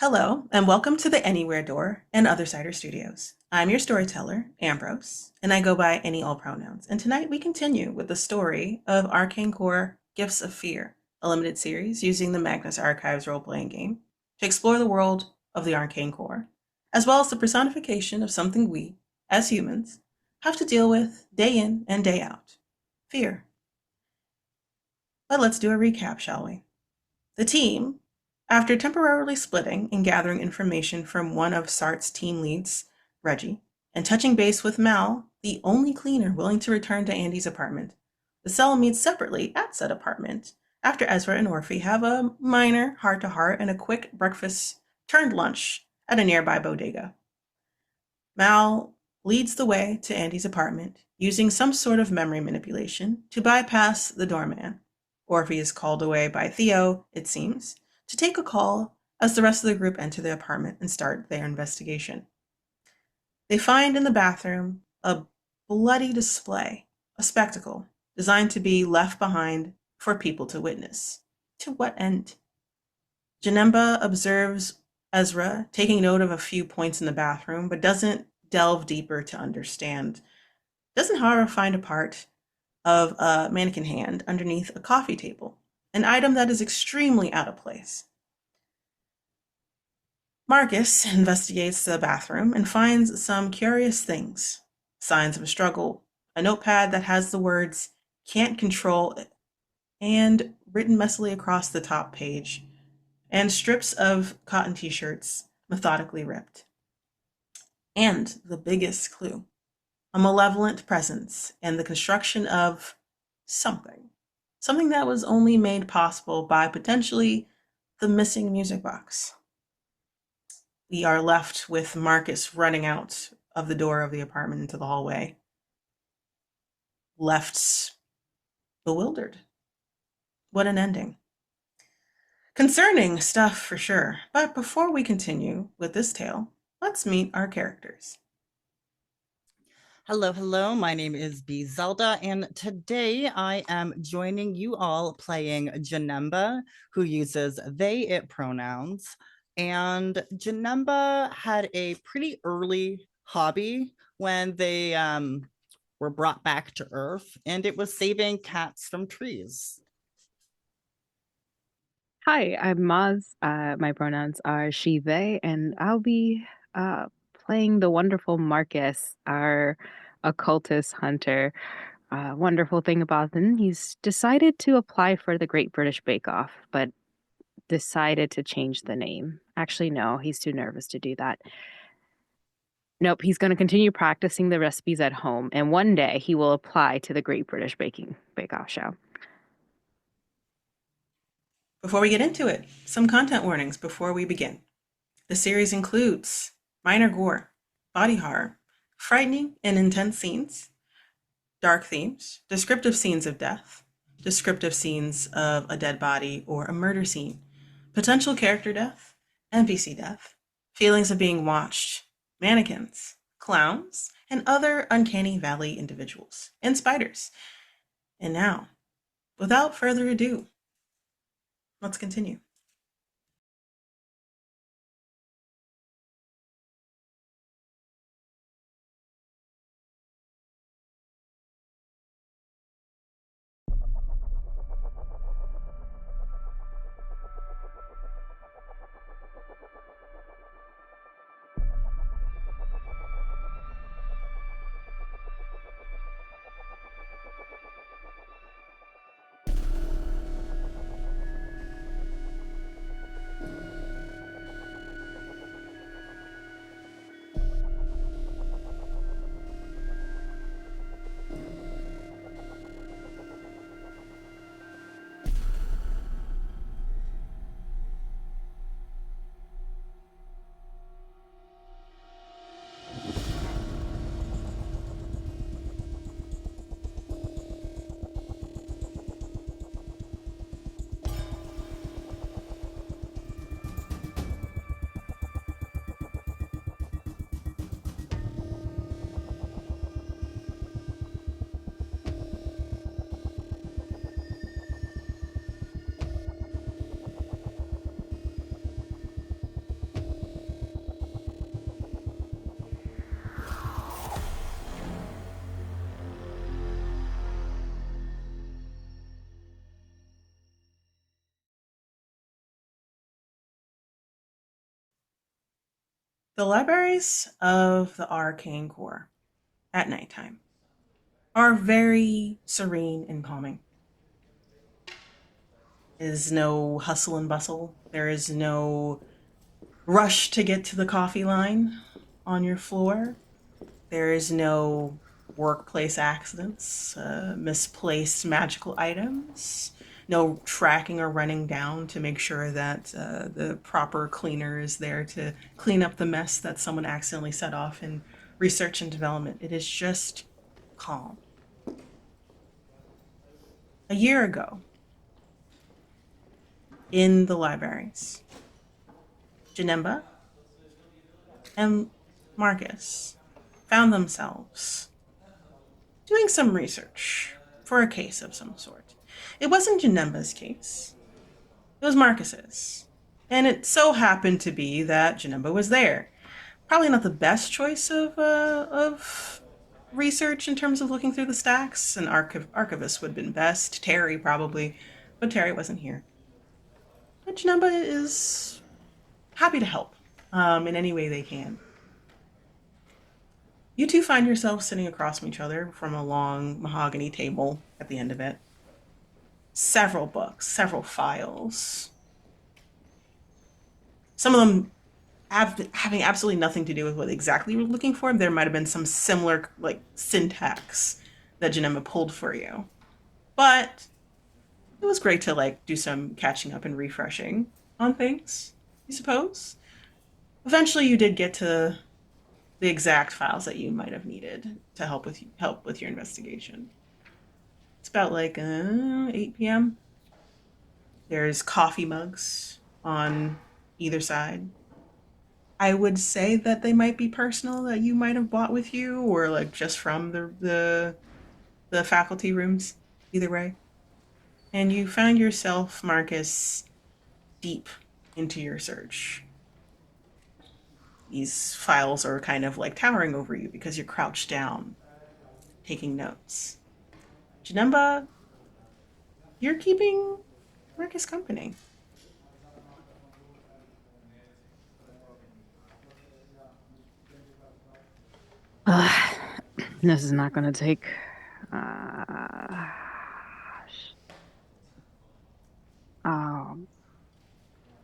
Hello, and welcome to the Anywhere Door and Other Cider Studios. I'm your storyteller, Ambrose, and I go by any all pronouns. And tonight we continue with the story of Arcane Corps Gifts of Fear, a limited series using the Magnus Archives role-playing game to explore the world of the Arcane Corps, as well as the personification of something we, as humans, have to deal with day in and day out: fear. But let's do a recap, shall we? The team, after temporarily splitting and gathering information from one of Sart's team leads, Reggie, and touching base with Mal, the only cleaner willing to return to Andy's apartment, the cell meets separately at said apartment after Ezra and Orphe have a minor heart-to-heart and a quick breakfast turned lunch at a nearby bodega. Mal leads the way to Andy's apartment, using some sort of memory manipulation to bypass the doorman. Orphe is called away by Theo, it seems, to take a call as the rest of the group enter the apartment and start their investigation. They find in the bathroom a bloody display, a spectacle designed to be left behind for people to witness. To what end? Janemba observes Ezra taking note of a few points in the bathroom, but doesn't delve deeper to understand. Doesn't, however, find a part of a mannequin hand underneath a coffee table, an item that is extremely out of place. Marcus investigates the bathroom and finds some curious things: signs of a struggle, a notepad that has the words "can't control it" and written messily across the top page, and strips of cotton t-shirts methodically ripped. And the biggest clue: a malevolent presence and the construction of something that was only made possible by potentially the missing music box. We are left with Marcus running out of the door of the apartment into the hallway, left bewildered. What an ending. Concerning stuff for sure, but before we continue with this tale, let's meet our characters. Hello. My name is B. Zelda, and today I am joining you all playing Janemba, who uses they, it pronouns. And Janemba had a pretty early hobby when they were brought back to Earth, and it was saving cats from trees. Hi, I'm Maz. My pronouns are she, they, and I'll be playing the wonderful Marcus, our occultist hunter. Wonderful thing about him, he's decided to apply for the Great British Bake Off, but decided to change the name. Actually, no, he's too nervous to do that. Nope, he's going to continue practicing the recipes at home, and one day he will apply to the Great British Baking Bake Off show. Before we get into it, some content warnings before we begin. The series includes minor gore, body horror, frightening and intense scenes, dark themes, descriptive scenes of death, descriptive scenes of a dead body or a murder scene, potential character death, NPC death, feelings of being watched, mannequins, clowns, and other uncanny valley individuals, and spiders. And now, without further ado, let's continue. The libraries of the Arcane Corps at nighttime are very serene and calming. There is no hustle and bustle. There is no rush to get to the coffee line on your floor. There is no workplace accidents, misplaced magical items, no tracking or running down to make sure that the proper cleaner is there to clean up the mess that someone accidentally set off in research and development. It is just calm. A year ago, in the libraries, Janemba and Marcus found themselves doing some research for a case of some sort. It wasn't Janemba's case, it was Marcus's. And it so happened to be that Janemba was there. Probably not the best choice of research in terms of looking through the stacks. An archivist would have been best. Terry probably, but Terry wasn't here. But Janemba is happy to help in any way they can. You two find yourselves sitting across from each other from a long mahogany table at the end of it. Several books, several files. Some of them having absolutely nothing to do with what exactly you're looking for. There might have been some similar like syntax that Janemba pulled for you. But it was great to like do some catching up and refreshing on things, I suppose. Eventually you did get to the exact files that you might have needed to help with your investigation. It's about like 8 p.m. There's coffee mugs on either side. I would say that they might be personal that you might have bought with you, or like just from the faculty rooms. Either way, and you found yourself, Marcus, deep into your search. These files are kind of like towering over you because you're crouched down, taking notes. Janemba, you're keeping Marcus company. Uh, this is not going to take. Uh, um,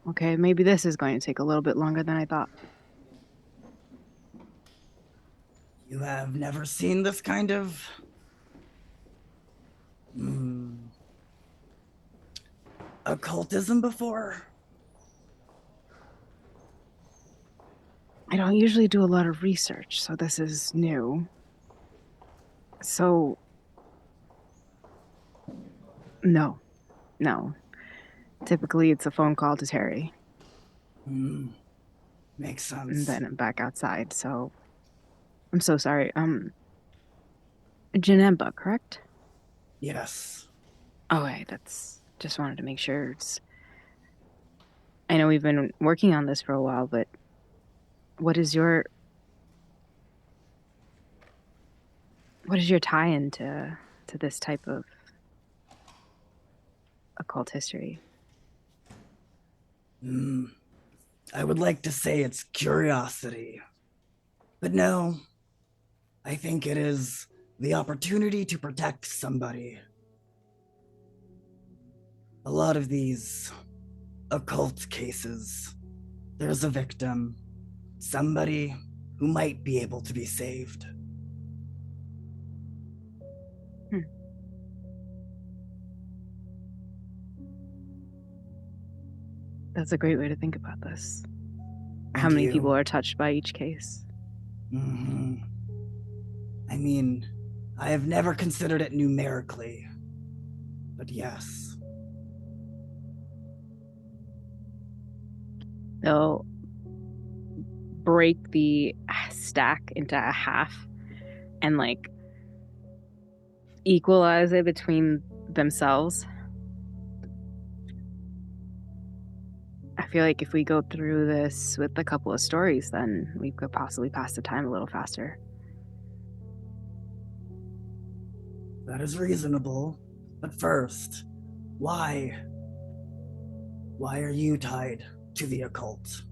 okay, maybe this is going to take a little bit longer than I thought. You have never seen this kind of occultism before? I don't usually do a lot of research, so this is new. So, no. Typically, it's a phone call to Terry. Makes sense. And then I'm back outside, so I'm so sorry. Janemba, correct? Yes. Oh, wait, that's just wanted to make sure. I know we've been working on this for a while, but what is your tie into this type of occult history? I would like to say it's curiosity, but no, I think it is the opportunity to protect somebody. A lot of these occult cases, there's a victim, somebody who might be able to be saved. That's a great way to think about this. And how many you? people are touched by each case? I mean, I have never considered it numerically, but yes. They'll break the stack into a half and like equalize it between themselves. I feel like if we go through this with a couple of stories, then we could possibly pass the time a little faster. That is reasonable. But first, why? Why are you tied to the occult?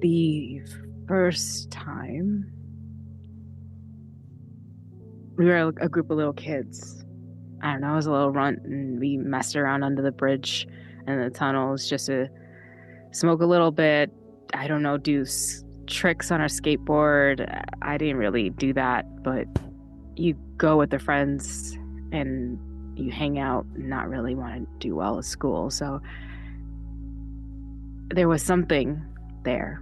The first time, we were a group of little kids. I don't know, I was a little runt, and we messed around under the bridge and the tunnels just to smoke a little bit. I don't know, do tricks on our skateboard. I didn't really do that, but you go with the friends and you hang out and not really want to do well at school. So there was something there.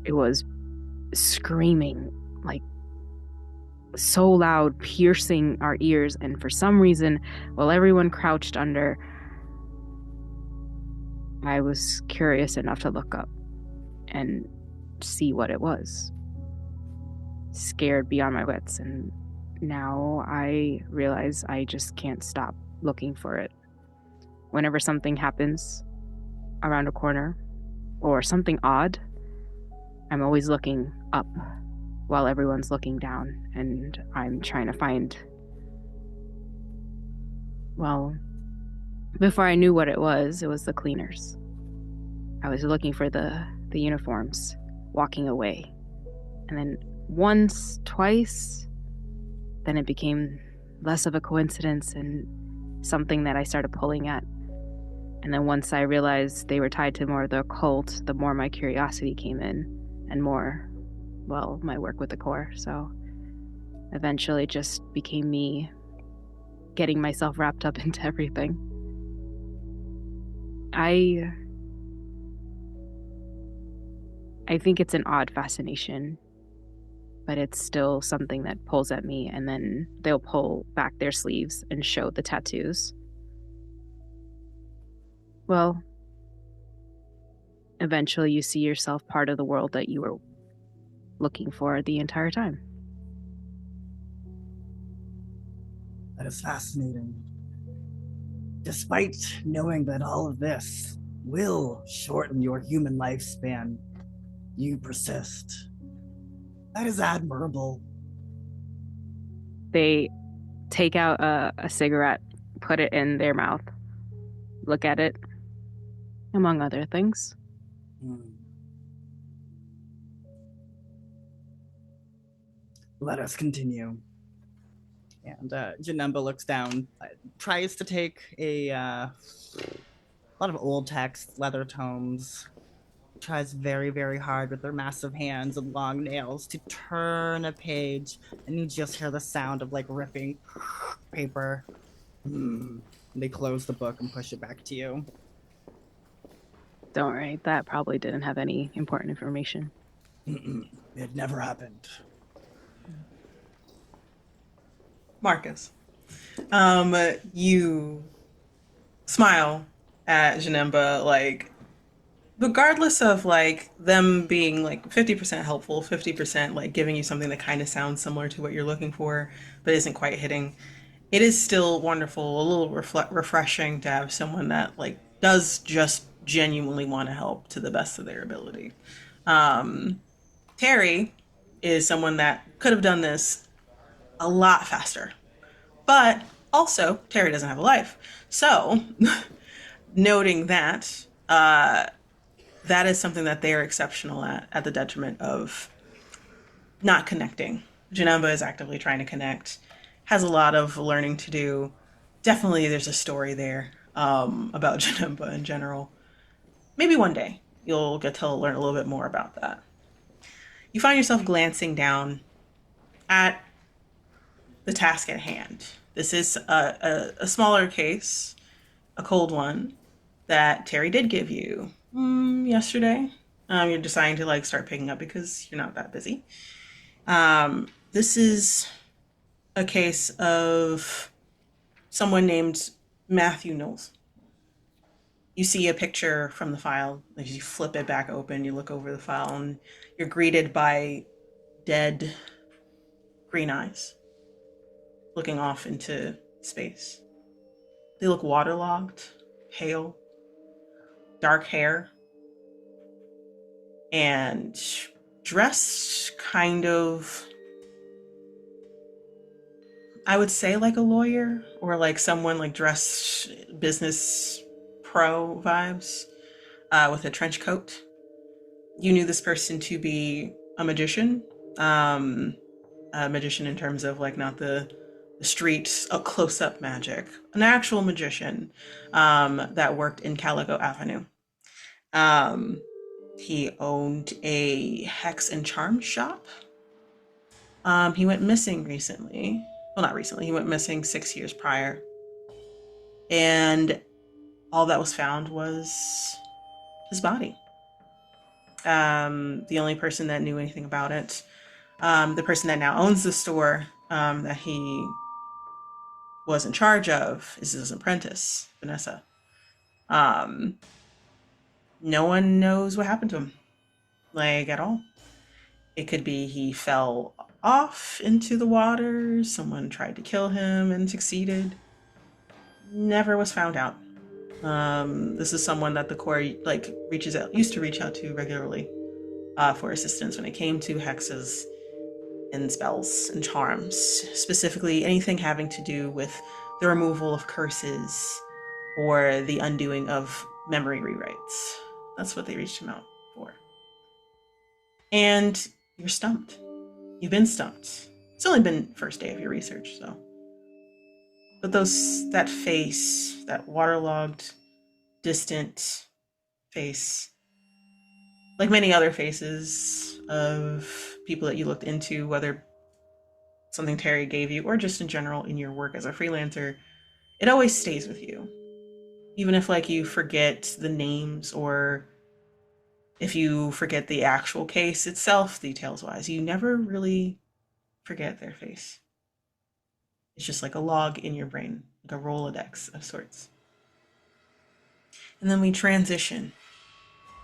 It was screaming, like so loud, piercing our ears. And for some reason, while everyone crouched under, I was curious enough to look up and see what it was. Scared beyond my wits, and now I realize I just can't stop looking for it. Whenever something happens around a corner or something odd, I'm always looking up while everyone's looking down, and I'm trying to find, well, before I knew what it was the cleaners. I was looking for the uniforms, walking away. And then once, twice, then it became less of a coincidence and something that I started pulling at. And then once I realized they were tied to more of the occult, the more my curiosity came in, and more, well, my work with the Corps. So eventually it just became me getting myself wrapped up into everything. I think it's an odd fascination, but it's still something that pulls at me, and then they'll pull back their sleeves and show the tattoos. Well, eventually you see yourself part of the world that you were looking for the entire time. That is fascinating. Despite knowing that all of this will shorten your human lifespan, you persist. That is admirable. They take out a cigarette, put it in their mouth, look at it, among other things. Let us continue. And Janemba looks down, tries to take a lot of old text, leather tomes, tries very, very hard with their massive hands and long nails to turn a page, and you just hear the sound of like ripping paper. And they close the book and push it back to you. Don't worry, that probably didn't have any important information. It never happened. Marcus, you smile at Janemba, like, regardless of like them being like 50% helpful, 50% like giving you something that kind of sounds similar to what you're looking for, but isn't quite hitting. It is still wonderful, a little refreshing to have someone that like does just genuinely want to help to the best of their ability. Terry is someone that could have done this a lot faster. But also, Terry doesn't have a life. So, noting that, that is something that they are exceptional at the detriment of not connecting. Janemba is actively trying to connect, has a lot of learning to do. Definitely there's a story there about Janemba in general. Maybe one day you'll get to learn a little bit more about that. You find yourself glancing down at the task at hand. This is a smaller case, a cold one, that Terry did give you yesterday. You're deciding to like start picking up because you're not that busy. This is a case of someone named Matthew Knowles. You see a picture from the file. As you flip it back open, you look over the file, and you're greeted by dead green eyes looking off into space. They look waterlogged, pale, dark hair, and dressed kind of, I would say like a lawyer, or like someone like dressed business pro vibes, with a trench coat You knew this person to be a magician. A magician in terms of like not the street close up magic, an actual magician that worked in Calico Avenue. Um, he owned a hex and charm shop. He went missing recently. Well, not recently. He went missing 6 years prior, and all that was found was his body. The only person that knew anything about it, the person that now owns the store that he was in charge of, is his apprentice, Vanessa. Um, no one knows what happened to him, like at all. It could be he fell off into the water, someone tried to kill him and succeeded. Never was found out. This is someone that the Corps like used to reach out to regularly for assistance when it came to hexes and spells and charms, specifically anything having to do with the removal of curses or the undoing of memory rewrites. That's what they reached him out for. And you're stumped. You've been stumped. It's only been first day of your research, so. But that face, that waterlogged, distant face, like many other faces of people that you looked into, whether something Terry gave you or just in general in your work as a freelancer, it always stays with you. Even if like you forget the names or if you forget the actual case itself, details wise, you never really forget their face. It's just like a log in your brain, like a Rolodex of sorts. And then we transition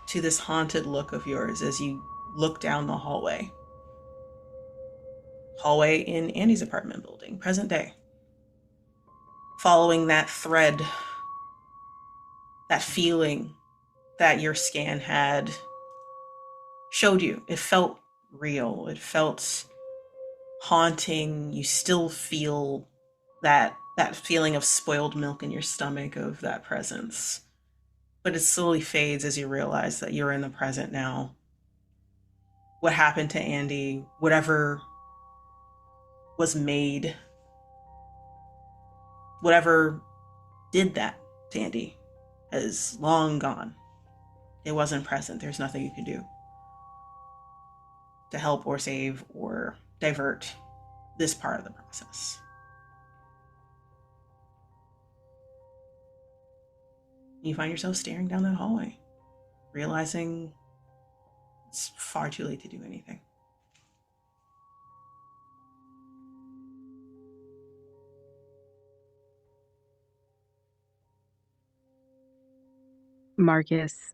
to this haunted look of yours as you look down the hallway. Hallway in Andy's apartment building, present day. Following that thread, that feeling that your scan had showed you. It felt real. It felt haunting. You still feel that feeling of spoiled milk in your stomach of that presence. But it slowly fades as you realize that you're in the present now. What happened to Andy, whatever was made, whatever did that to Andy, is long gone. It wasn't present. There's nothing you can do to help or save or divert this part of the process. You find yourself staring down that hallway, realizing it's far too late to do anything. Marcus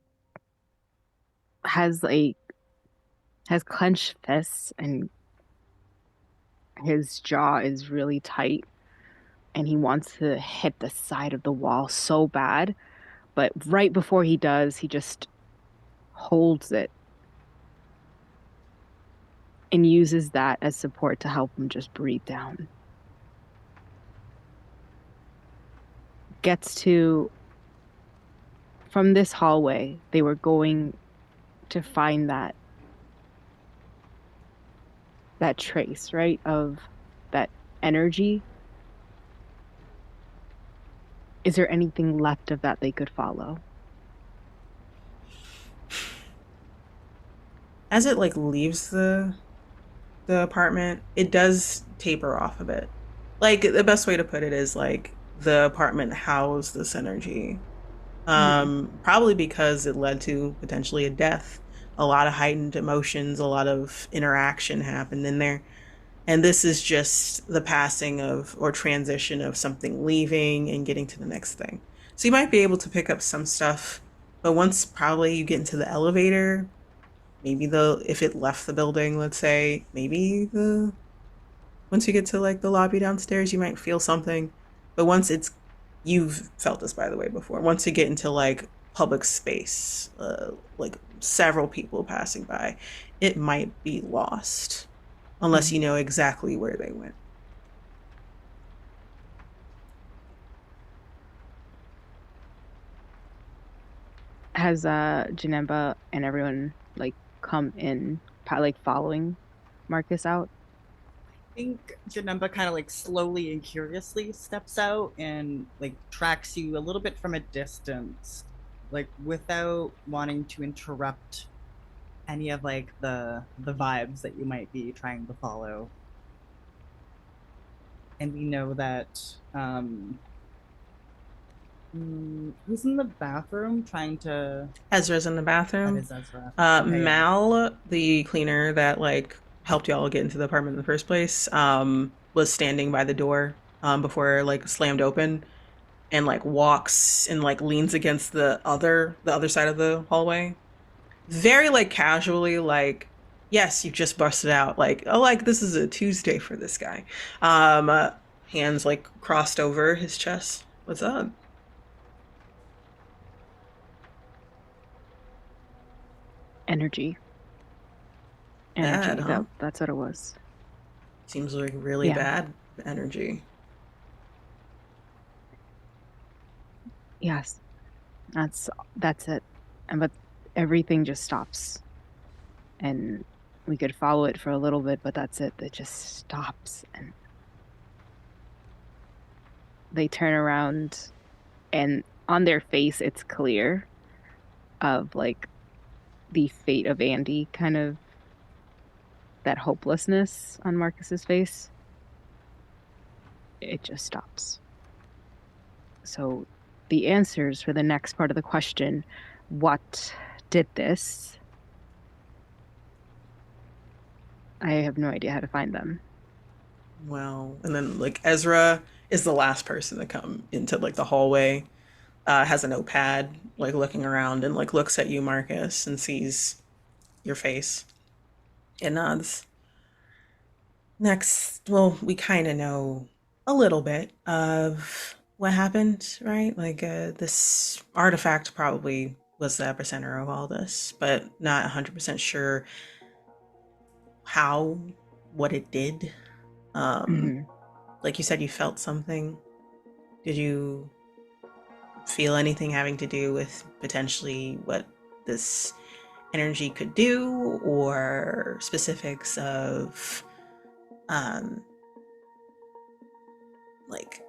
has clenched fists and his jaw is really tight and he wants to hit the side of the wall so bad, but right before he does, he just holds it and uses that as support to help him just breathe down. Gets to, from this hallway, they were going to find that trace, right, of that energy. Is there anything left of that they could follow? As it like leaves the apartment, it does taper off a bit. Like the best way to put it is like the apartment housed this energy. Probably because it led to potentially a death. A lot of heightened emotions, a lot of interaction happened in there. And this is just the passing of or transition of something leaving and getting to the next thing. So you might be able to pick up some stuff, but once probably you get into the elevator, maybe if it left the building, let's say, maybe once you get to like the lobby downstairs, you might feel something. But you've felt this by the way before. Once you get into like public space, like several people passing by, it might be lost unless you know exactly where they went. Has Janemba and everyone like come in, like following Marcus out? I think Janemba kind of like slowly and curiously steps out and like tracks you a little bit from a distance, like without wanting to interrupt any of like the vibes that you might be trying to follow. And we know that who's in the bathroom trying to Ezra's in the that bathroom. is Ezra. Okay, yeah. Mal, the cleaner that like helped y'all get into the apartment in the first place, was standing by the door before it, like slammed open, and like walks and like leans against the other side of the hallway, very like casually, like, yes, you just busted out, like, oh, like this is a Tuesday for this guy. Um, uh, Hands like crossed over his chest. What's up? Energy. Bad, Energy. huh? That's what it was. Seems like really Yeah. bad energy. Yes. That's it. And but everything just stops. And we could follow it for a little bit, but that's it. It just stops and they turn around and on their face it's clear of like the fate of Andy, kind of that hopelessness on Marcus's face. It just stops. So the answers for the next part of the question, what did this? I have no idea how to find them. Well, and then like Ezra is the last person to come into like the hallway. Has a notepad, like looking around and like looks at you, Marcus, and sees your face and nods. Next, well, we kind of know a little bit of what happened, right? Like, this artifact probably was the epicenter of all this, but not 100% sure how, what it did. Um, Hmm. like you said, you felt something. Did you feel anything having to do with potentially what this energy could do, or specifics of, um, like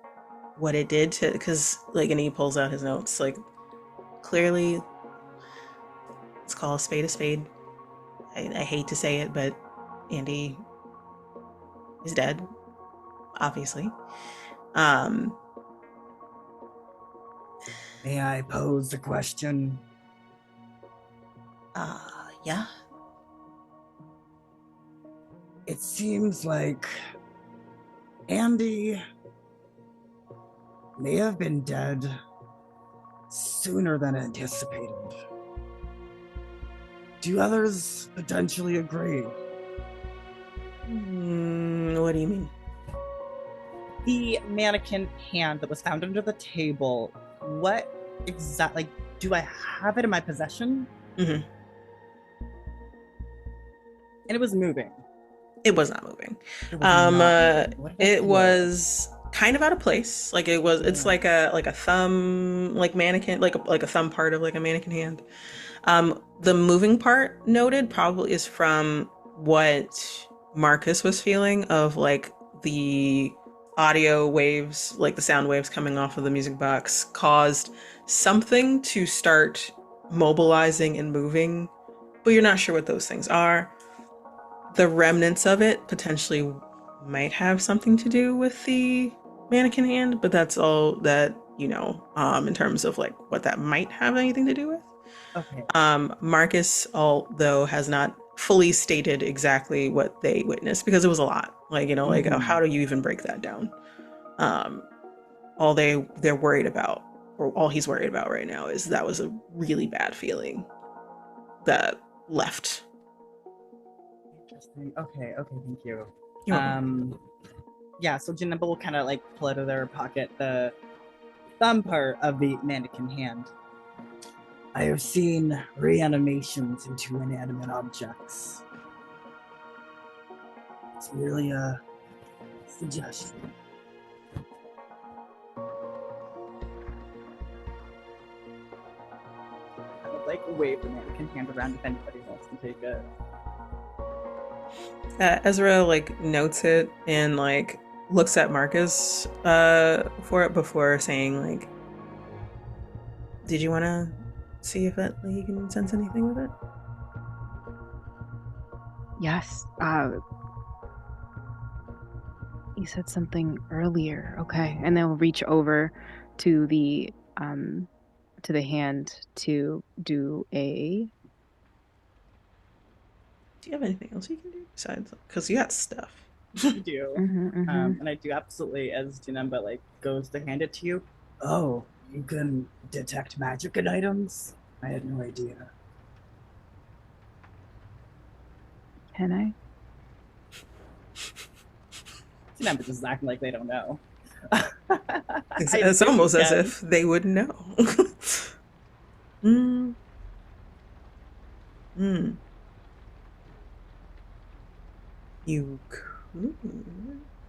what it did to, because like, and he pulls out his notes, like, clearly, let's call a spade a spade. I hate to say it, but Andy is dead, obviously. um May I pose a question? yeah. It seems like Andy may have been dead sooner than anticipated. Do others potentially agree? What do you mean? The mannequin hand that was found under the table, what exactly, like, do I have it in my possession? Mm-hmm. And it was moving. It was not moving. It was not moving. What did I It feel? was kind of out of place. Like it was. It's Yeah. like a thumb, like mannequin, like a thumb part of like a mannequin hand. The moving part noted probably is from what Marcus was feeling of like the audio waves, like the sound waves coming off of the music box, caused something to start mobilizing and moving, but you're not sure what those things are. The remnants of it potentially might have something to do with the mannequin hand, but that's all that you know, in terms of like what that might have anything to do with. Okay. Marcus, although, has not fully stated exactly what they witnessed because it was a lot. Like, you know, like, how do you even break that down? Um, all they're worried about, or all he's worried about right now, is that was a really bad feeling that left. Interesting. Okay, thank you. You're welcome. Yeah, so Janemba will kind of like pull out of their pocket the thumb part of the mannequin hand. I have seen reanimations into inanimate objects. It's merely a suggestion. I would like like wave the mannequin hand around if anybody wants to take it. Ezra like notes it and like looks at Marcus for it before saying like, did you want to see if you can sense anything with it? Yes. You said something earlier. Okay. And they'll reach over to the hand to do a. Do you have anything else you can do besides, because you got stuff? You do. And I do absolutely, as Janemba like goes to hand it to you. Oh, you can detect magic in items? I had no idea. Can I? Janemba just acting like they don't know. It's almost as if they wouldn't know. You could. Do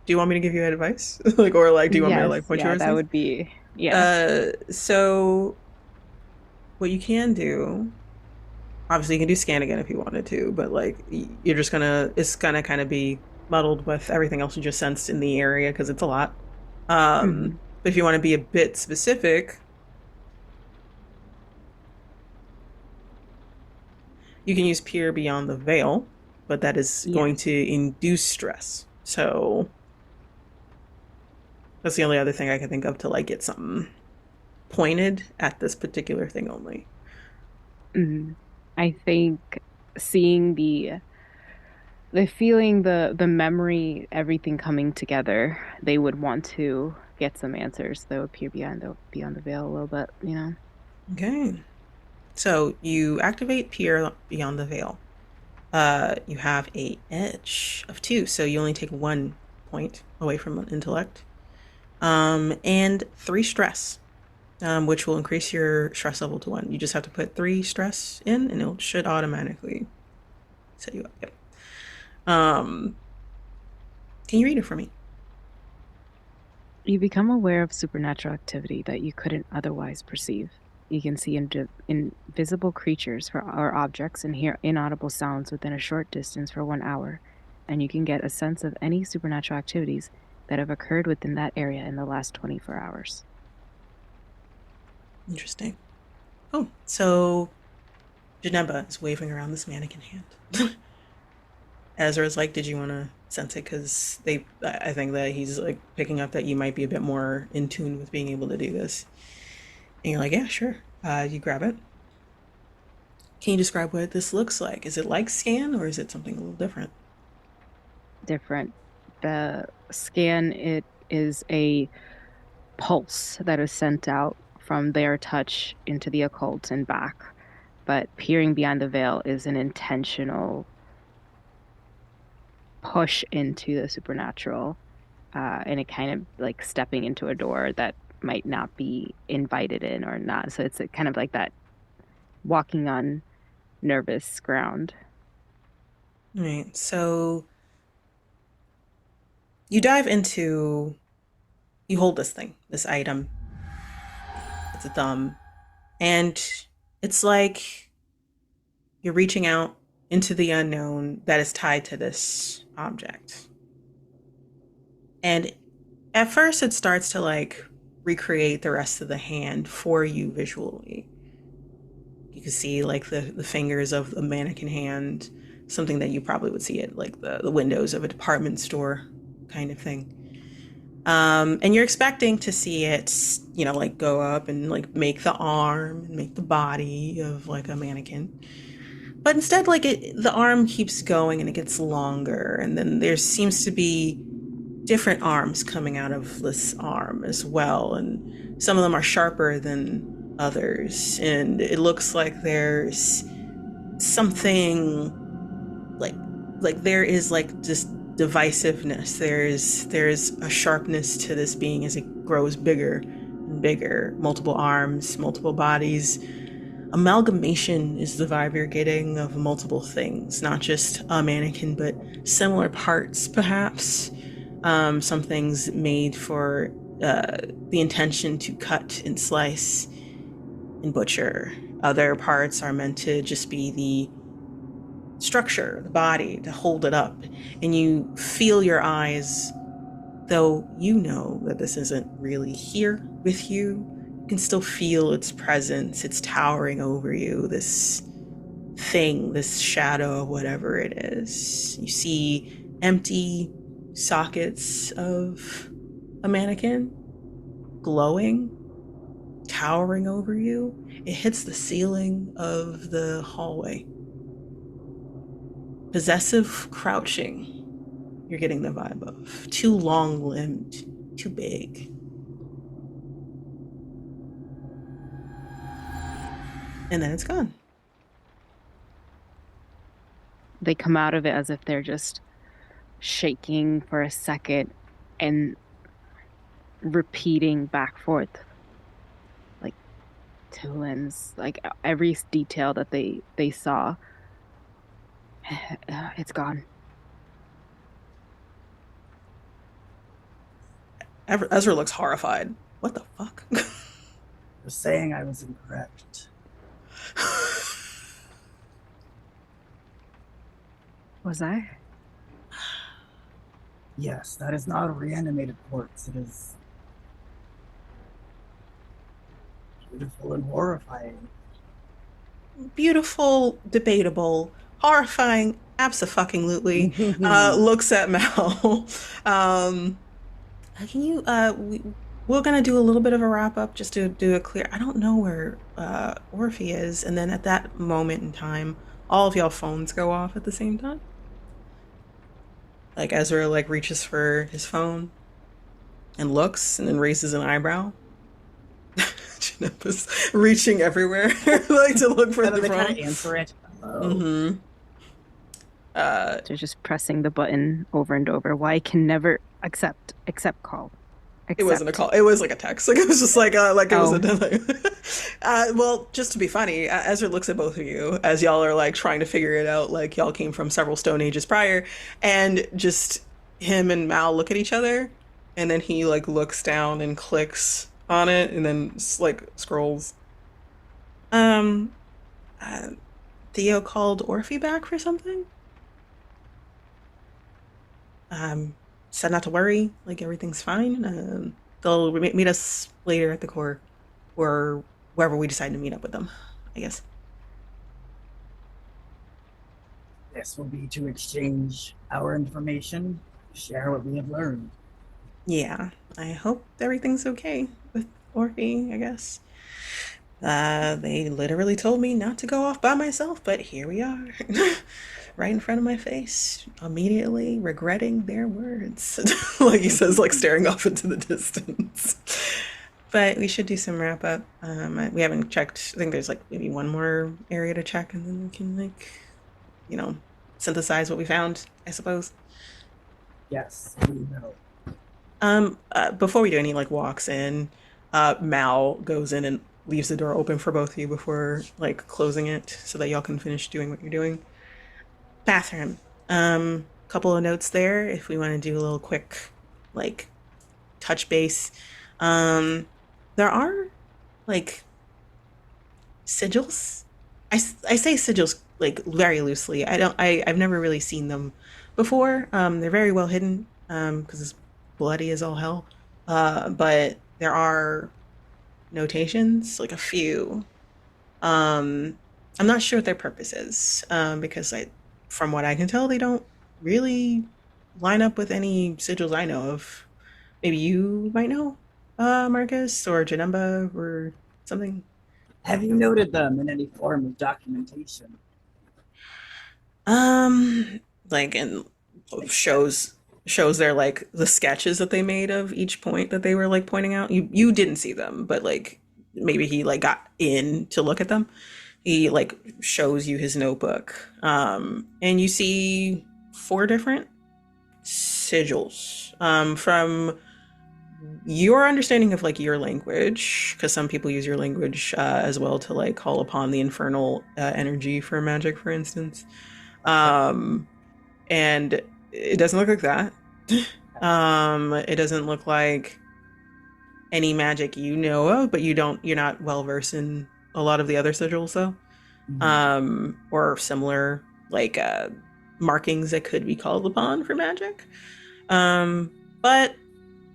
you want me to give you advice? Like, or like, do you want me to like point you? Yeah, that would be So, what you can do, obviously, you can do scan again if you wanted to, but like, you're just it's gonna kind of be muddled with everything else you just sensed in the area because it's a lot. But if you want to be a bit specific, you can use peer beyond the veil, but that is going to induce stress. So that's the only other thing I can think of to like get something pointed at this particular thing only. I think seeing the feeling, the memory, everything coming together, they would want to get some answers that would peer beyond the veil a little bit, you know. Okay. So you activate peer beyond the veil. You have a edge of 2, so you only take 1 point away from intellect. And 3 stress, which will increase your stress level to 1. You just have to put 3 stress in, and it should automatically set you up. Yep. Can you read it for me? You become aware of supernatural activity that you couldn't otherwise perceive. You can see invisible creatures or objects and hear inaudible sounds within a short distance for 1 hour, and you can get a sense of any supernatural activities that have occurred within that area in the last 24 hours. Interesting. Oh, so Janemba is waving around this mannequin hand. Ezra's like, did you want to sense it? Because I think that he's like picking up that you might be a bit more in tune with being able to do this. And you're like, yeah, sure. You grab it. Can you describe what this looks like? Is it like scan or is it something a little different? Different. The scan, it is a pulse that is sent out from their touch into the occult and back. But peering beyond the veil is an intentional push into the supernatural, and it kind of like stepping into a door that might not be invited in or not. So it's kind of like that walking on nervous ground. Right. So you dive into, you hold this thing, this item. It's a thumb. And it's like you're reaching out into the unknown that is tied to this object. And at first it starts to like recreate the rest of the hand for you visually. You can see like the fingers of the mannequin hand, something that you probably would see at like the windows of a department store kind of thing. And you're expecting to see it, you know, like go up and like make the arm and make the body of like a mannequin. But instead, like the arm keeps going and it gets longer. And then there seems to be different arms coming out of this arm as well. And some of them are sharper than others. And it looks like there's something like there is like just divisiveness. There's a sharpness to this being as it grows bigger and bigger. Multiple arms, multiple bodies. Amalgamation is the vibe you're getting of multiple things, not just a mannequin, but similar parts, perhaps. Some things made for the intention to cut and slice and butcher. Other parts are meant to just be the structure, the body, to hold it up. And you feel your eyes, though you know that this isn't really here with you. You can still feel its presence. It's towering over you, this thing, this shadow of whatever it is. You see empty sockets of a mannequin glowing, towering over you. It hits the ceiling of the hallway. Possessive crouching, you're getting the vibe of. Too long-limbed, too big. And then it's gone. They come out of it as if they're just shaking for a second and repeating back forth, like two limbs, like every detail that they saw. It's gone. Ezra looks horrified. What the fuck? You're saying I was incorrect. Was I? Yes, that is not a reanimated corpse. It is beautiful and horrifying. Beautiful, debatable, horrifying, abso-fucking-lutely. Looks at Mal. Can you, we're gonna do a little bit of a wrap-up just to do a clear, I don't know where Orphe is, and then at that moment in time, all of y'all phones go off at the same time. Like Ezra like reaches for his phone and looks and then raises an eyebrow. Janepa's reaching everywhere like to look for the they phone. kind of answer it. Mm-hmm. They're just pressing the button over and over. Why can never accept call. It wasn't a call. It was like a text. Like it was just like it was a well, just to be funny, Ezra looks at both of you as y'all are like trying to figure it out. Like y'all came from several stone ages prior, and just him and Mal look at each other, and then he like looks down and clicks on it, and then like scrolls. Theo called Orphe back for something. Said not to worry, like everything's fine. They'll meet us later at the core, or wherever we decide to meet up with them, I guess. This will be to exchange our information, share what we have learned. Yeah, I hope everything's okay with Orphe, I guess. They literally told me not to go off by myself, but here we are. Right in front of my face, immediately regretting their words. Like he says, like staring off into the distance. But we should do some wrap up. We haven't checked. I think there's like maybe one more area to check, and then we can like, synthesize what we found, I suppose. Yes, we will. Before we do any like walks in, Mal goes in and leaves the door open for both of you before like closing it so that y'all can finish doing what you're doing. Bathroom. Couple of notes there if we want to do a little quick like touch base. There are like sigils. I say sigils like very loosely. I've never really seen them before. They're very well hidden because it's bloody as all hell. But there are notations, like a few. I'm not sure what their purpose is because from what I can tell, they don't really line up with any sigils I know of. Maybe you might know, Marcus or Janemba or something. Have you noted them in any form of documentation? Like in shows they're like the sketches that they made of each point that they were like pointing out. You didn't see them, but like maybe he like got in to look at them. He like shows you his notebook, and you see 4 different sigils from your understanding of like your language, because some people use your language as well to like call upon the infernal energy for magic, for instance. And it doesn't look like that. It doesn't look like any magic you know of, but you're not well versed in a lot of the other sigils, though, or similar like markings that could be called upon for magic. But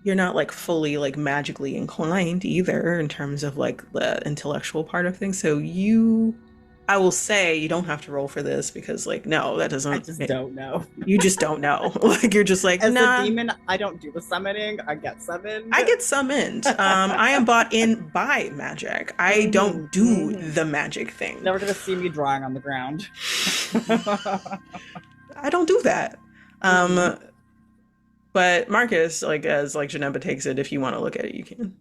you're not like fully like magically inclined either in terms of like the intellectual part of things. So I will say you don't have to roll for this because like, no, that doesn't. I just don't know. You just don't know. Like you're just like, As nah. a demon, I don't do the summoning. I get summoned. I get summoned. I am bought in by magic. I don't do the magic thing. Never gonna see me drawing on the ground. I don't do that. But Marcus, like as like Janemba takes it, if you want to look at it, you can.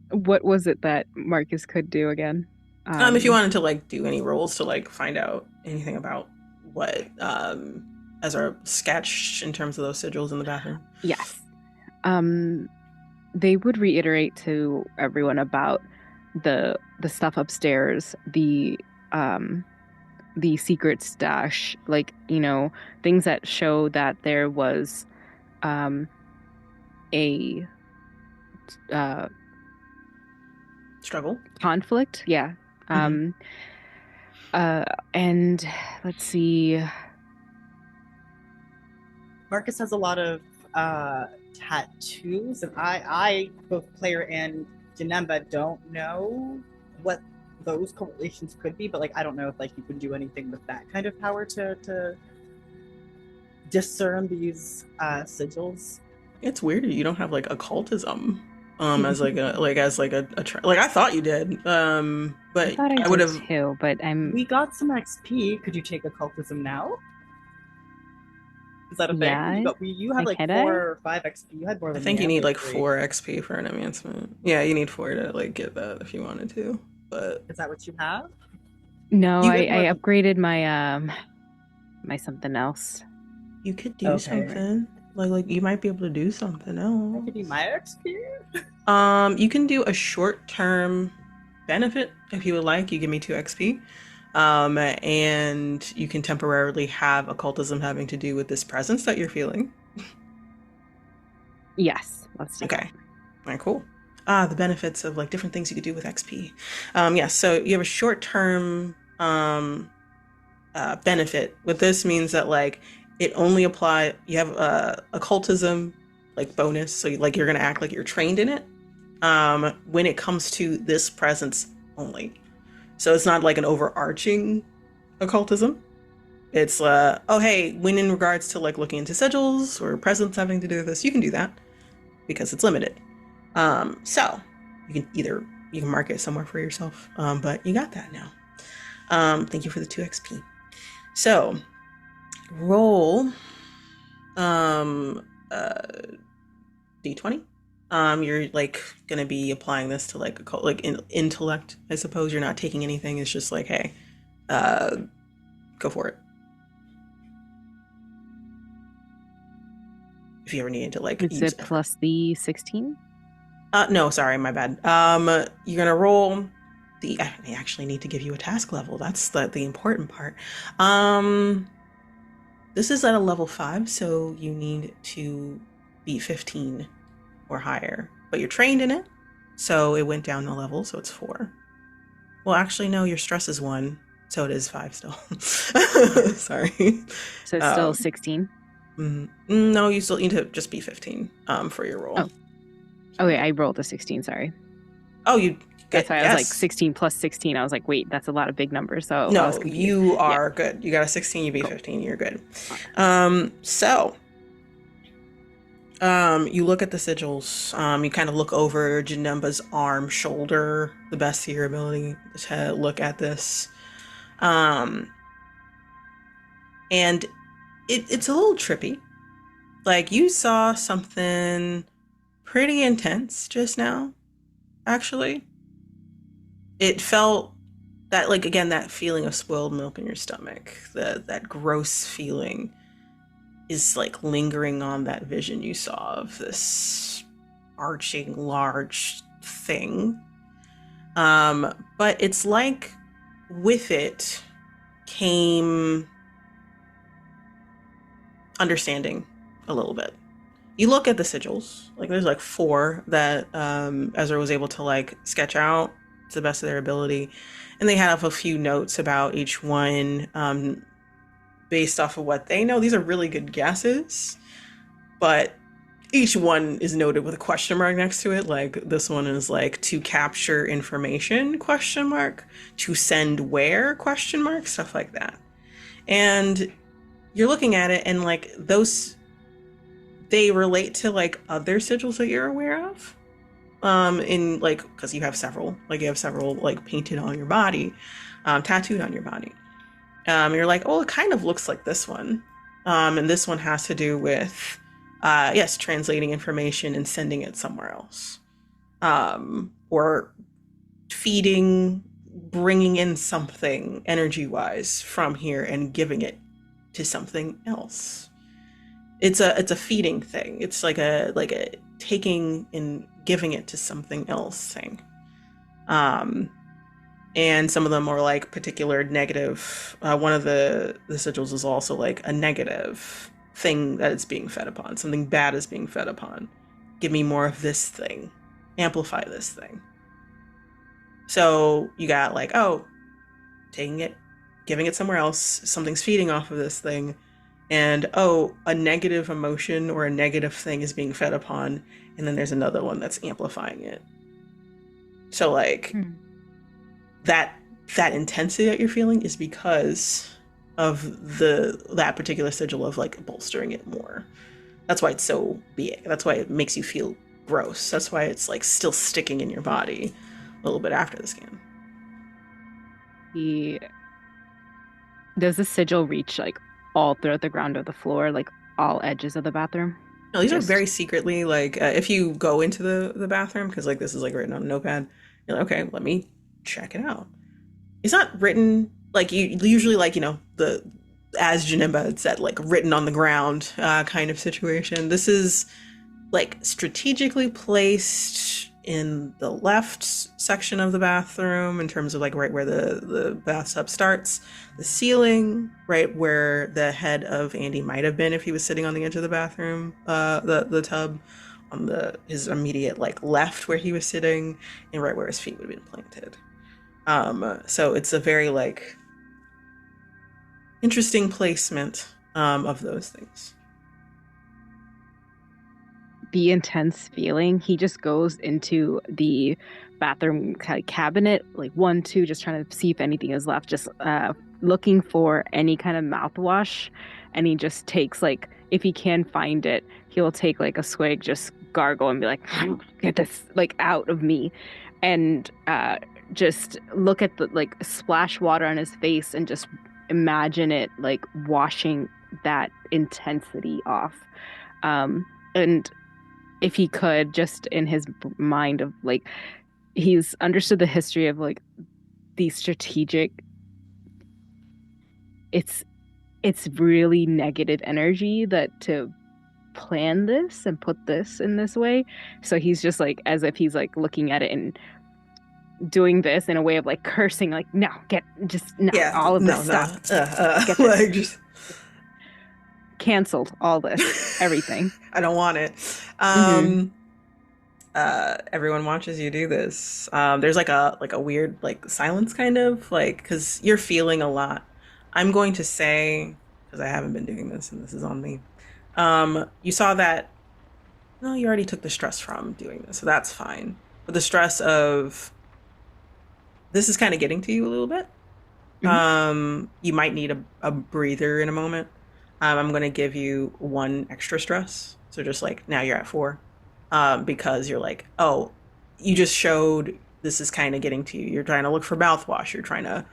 What was it that Marcus could do again? If you wanted to like do any rolls to like find out anything about what as our sketch in terms of those sigils in the bathroom. Yes. They would reiterate to everyone about the stuff upstairs, the secret stash, like, you know, things that show that there was a struggle, conflict, yeah. And let's see. Marcus has a lot of tattoos, and I, both player and Janemba, don't know what those correlations could be, but like I don't know if like you can do anything with that kind of power to discern these sigils. It's weird you don't have like occultism as like a like I thought you did, but I would have too. But we got some XP. Could you take occultism now? Is that a thing? Yeah, you have like 4 or 5 XP. You had more than I think me. you need like 4 XP for an advancement. Yeah, you need 4 to like get that if you wanted to. But is that what you have? No, I upgraded my my something else. You could do something. Like you might be able to do something else. That could be my XP. You can do a short-term benefit if you would like. You give me 2 XP. And you can temporarily have occultism having to do with this presence that you're feeling. Yes, let's do that. All right, cool. The benefits of like different things you could do with XP. So you have a short-term benefit. What this means that like it only apply. You have occultism like bonus, so like you're gonna act like you're trained in it. When it comes to this presence only. So it's not like an overarching occultism. It's when in regards to like looking into sigils or presence having to do with this, you can do that because it's limited. So you can mark it somewhere for yourself. But you got that now. Thank you for the 2 XP. So roll D20. You're like gonna be applying this to like intellect, I suppose. You're not taking anything. It's just like, hey, go for it. If you ever needed to like is it plus the 16? No, sorry, my bad. You're gonna roll the. I actually need to give you a task level. That's the important part. This is at a level 5, so you need to be 15 or higher. But you're trained in it, so it went down a level, so it's 4. Well, actually, no, your stress is 1, so it is 5 still. Sorry. So it's still 16? No, you still need to just be 15 for your roll. Oh. Okay, I rolled a 16, sorry. Oh, you... That's why I was like 16 plus 16. I was like, wait, that's a lot of big numbers. So no, you are good. You got a 16, you be 15, you're good. You look at the sigils. You kind of look over Janemba's arm, shoulder, the best of your ability to look at this. And it's a little trippy. Like you saw something pretty intense just now, actually. It felt that, like, again, that feeling of spoiled milk in your stomach, that gross feeling is like lingering on that vision you saw of this arching large thing. But it's like with it came understanding a little bit. You look at the sigils, like there's like 4 that Ezra was able to like sketch out to the best of their ability. And they have a few notes about each one based off of what they know. These are really good guesses, but each one is noted with a question mark next to it. Like this one is like to capture information, question mark, to send where, question mark, stuff like that. And you're looking at it and like those, they relate to like other sigils that you're aware of. In like, because you have several like painted on your body, tattooed on your body. You're like, oh, it kind of looks like this one. And this one has to do with, yes, translating information and sending it somewhere else. Or feeding, bringing in something energy-wise from here and giving it to something else. It's a feeding thing. It's like a taking and giving it to something else thing. And some of them are like particular negative. One of the sigils is also like a negative thing that it's being fed upon. Something bad is being fed upon. Give me more of this thing. Amplify this thing. So you got like, oh, taking it, giving it somewhere else. Something's feeding off of this thing. And oh, a negative emotion or a negative thing is being fed upon. And then there's another one that's amplifying it. So like that intensity that you're feeling is because of that particular sigil of like bolstering it more. That's why it's so big. That's why it makes you feel gross. That's why it's like still sticking in your body a little bit after the scan. Does the sigil reach like all throughout the ground of the floor, like all edges of the bathroom? No, these are very secretly, like if you go into the bathroom, because like this is like written on a notepad, you're like, okay, let me check it out. It's not written like you usually like, you know, the, as Janemba had said, like written on the ground kind of situation. This is like strategically placed in the left section of the bathroom in terms of like right where the bathtub starts, the ceiling, right where the head of Andy might have been if he was sitting on the edge of the bathroom, the tub, on his immediate like left where he was sitting, and right where his feet would have been planted. So it's a very like interesting placement of those things. The intense feeling, he just goes into the bathroom cabinet, like 1, 2, just trying to see if anything is left, just looking for any kind of mouthwash. And he just takes like, if he can find it, he'll take like a swig, just gargle and be like, get this like out of me. And just look at the like splash water on his face and just imagine it like washing that intensity off. And if he could, just in his mind of like, he's understood the history of like these strategic, it's really negative energy that to plan this and put this in this way. So he's just like, as if he's like looking at it and doing this in a way of like cursing, like, no, all of this stuff. Like just canceled all this, everything. I don't want it. Everyone watches you do this. There's like a weird like silence kind of like, because you're feeling a lot. I'm going to say, because I haven't been doing this and this is on me. You saw that, no, you already took the stress from doing this, so that's fine. But the stress of this is kind of getting to you a little bit. You might need a breather in a moment. I'm going to give you 1 extra stress. So just like now you're at 4 because you're like, oh, you just showed this is kind of getting to you. You're trying to look for mouthwash. You're trying to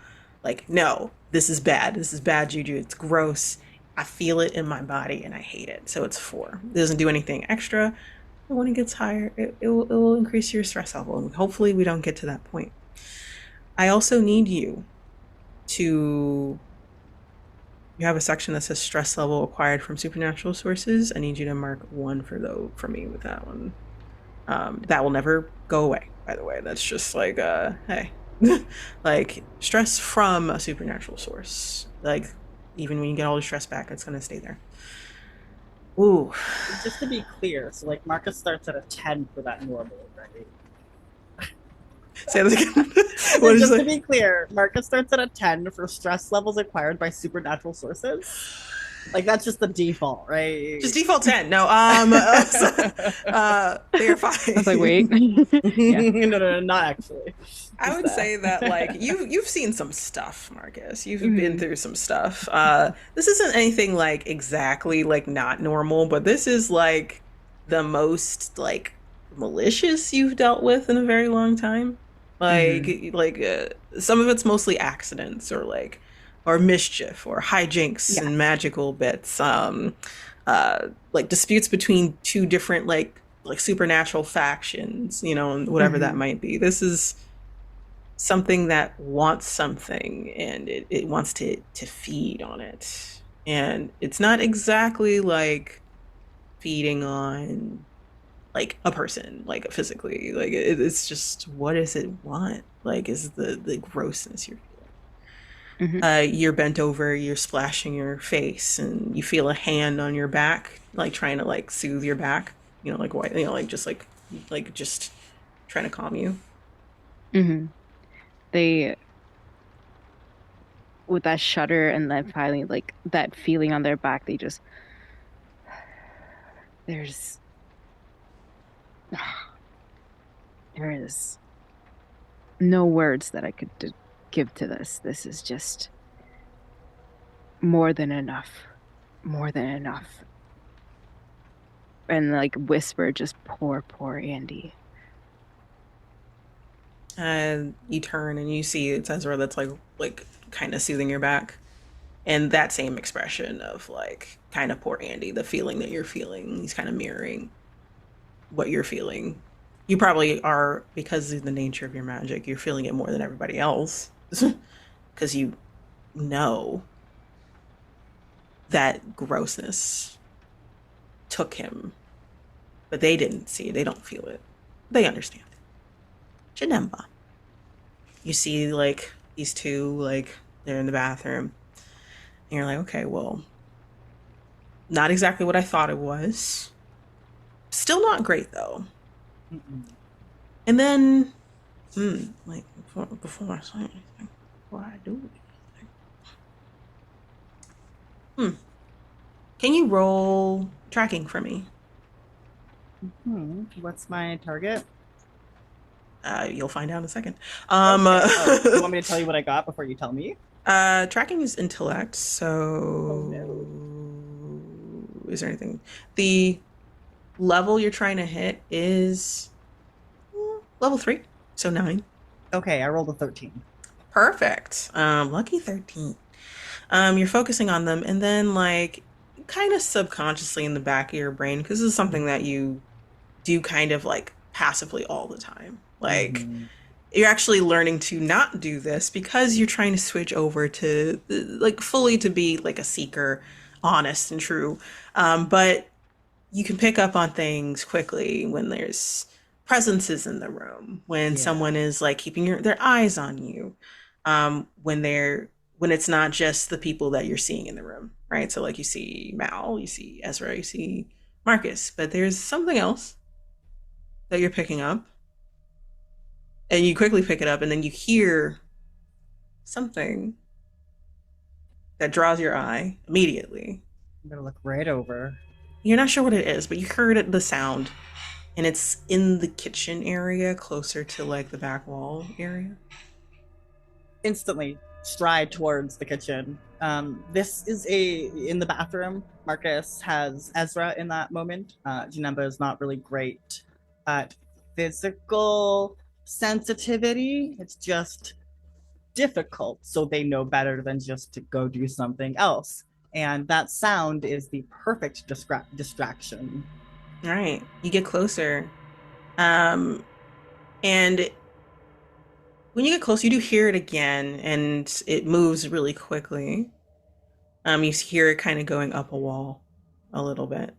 like, no, this is bad. This is bad juju. It's gross. I feel it in my body and I hate it. So it's 4. It doesn't do anything extra. But when it gets higher, it will increase your stress level. And hopefully we don't get to that point. I also need you to... You have a section that says stress level acquired from supernatural sources. I need you to mark 1 for me with that one. That will never go away, by the way. That's just like, hey, like stress from a supernatural source. Like even when you get all the stress back, it's gonna stay there. Ooh. Just to be clear, so like Marcus starts at a 10 for that normally, right? Say that again. So just to be clear, Marcus starts at a 10 for stress levels acquired by supernatural sources. Like that's just the default, right? Just default 10. No, they are fine. I was like, wait. Yeah. No, not actually. I would say that like you've seen some stuff, Marcus. You've been through some stuff. This isn't anything like exactly like not normal, but this is like the most like malicious you've dealt with in a very long time. Like some of it's mostly accidents or mischief or hijinks and magical bits. Like disputes between two different like supernatural factions, you know, and whatever that might be. This is something that wants something and it wants to feed on it. And it's not exactly like feeding on like a person, like physically. Like it's just, what does it want? Like is the grossness you're feeling. You're bent over, you're splashing your face, and you feel a hand on your back, like trying to like soothe your back. You know, like why? You know, like just trying to calm you. They, with that shudder and then finally like that feeling on their back, they just there is no words that I could give to this. This is just more than enough. And like whisper, just poor Andy. You turn and you see it's Ezra that's like kind of soothing your back, and that same expression of like kind of poor Andy, the feeling that you're feeling, he's kind of mirroring what you're feeling. You probably are, because of the nature of your magic, you're feeling it more than everybody else because you know that grossness took him, but they didn't see it. They don't feel it. They understand it. Janemba. You see like these two, like they're in the bathroom, and you're like, okay, well, not exactly what I thought it was. Still not great though. And then, like before I say anything, before I do anything, can you roll tracking for me? What's my target? You'll find out in a second. You want me to tell you what I got before you tell me? Tracking is intellect, so is there anything? The level you're trying to hit is level 3, so 9. Okay, I rolled a 13. Perfect. Lucky 13. You're focusing on them, and then like kind of subconsciously in the back of your brain, because this is something that you do kind of like passively all the time. Like you're actually learning to not do this because you're trying to switch over to like fully to be like a seeker, honest and true. But you can pick up on things quickly when there's presences in the room, when someone is like keeping their eyes on you, when it's not just the people that you're seeing in the room, right? So like you see Mal, you see Ezra, you see Marcus, but there's something else that you're picking up, and you quickly pick it up, and then you hear something that draws your eye immediately. I'm gonna look right over. You're not sure what it is, but you heard the sound, and it's in the kitchen area, closer to like the back wall area. Instantly stride towards the kitchen. This is in the bathroom. Marcus has Ezra in that moment. Janemba is not really great at physical sensitivity. It's just difficult, so they know better than just to go do something else. And that sound is the perfect distraction. All right, you get closer, and when you get close, you do hear it again, and it moves really quickly. You hear it kind of going up a wall a little bit,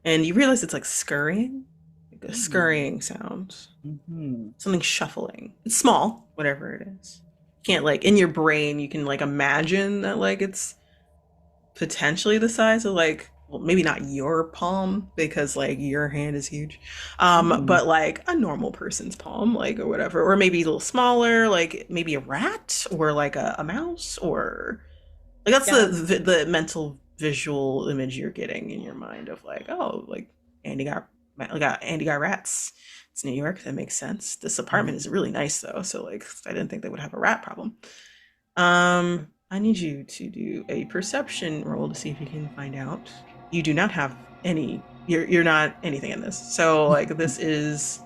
and you realize it's like scurrying, like a scurrying sound. Something shuffling. It's small, whatever it is. You can't like in your brain, you can like imagine that like it's potentially the size of like well, maybe not your palm because like your hand is huge, Mhm. but like a normal person's palm, like or whatever, or maybe a little smaller, like maybe a rat or like a mouse, or like that's Yeah. the mental visual image you're getting in your mind of like, oh, like Andy got rats. It's New York, that makes sense. This apartment is really nice though, so like I didn't think they would have a rat problem. I need you to do a perception roll to see if you can find out. You do not have any. You're not anything in this. So like this is